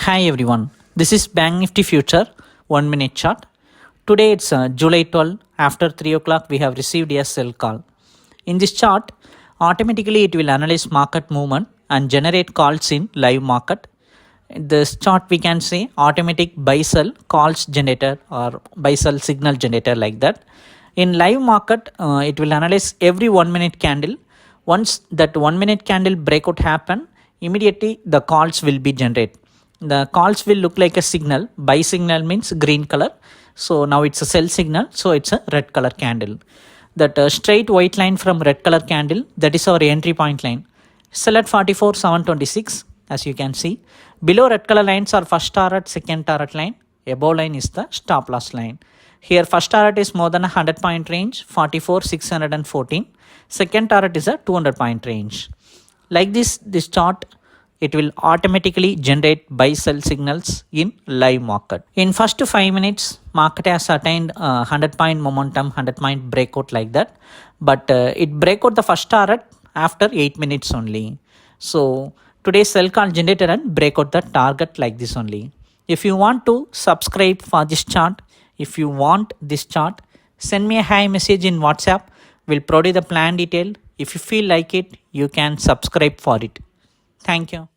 Hi everyone, this is Bank Nifty Future 1 minute chart. Today it's July 12. After 3 o'clock we have received a sell call. In this chart, automatically it will analyze market movement and generate calls in live market. In this chart we can say automatic buy sell calls generator or buy sell signal generator like that. In live market it will analyze every 1 minute candle. Once that 1 minute candle breakout happen, immediately the calls will be generated. The calls will look like a signal. Buy signal means green color. So now it's a sell signal. So it's a red color candle. That straight white line from red color candle, that is our entry point line. Sell at 44,726 as you can see. Below red color lines are first target, second target line. Above line is the stop loss line. Here first target is more than a 100 point range, 44,614. Second target is a 200 point range. Like this chart, it will automatically generate buy sell signals in live market. In first 5 minutes, market has attained 100 point momentum, 100 point breakout like that. But it break out the first target after 8 minutes only. So today's sell call generated and break out the target like this only. If you want to subscribe for this chart, if you want this chart, send me a hi message in WhatsApp. We'll provide the plan detail. If you feel like it, you can subscribe for it. Thank you.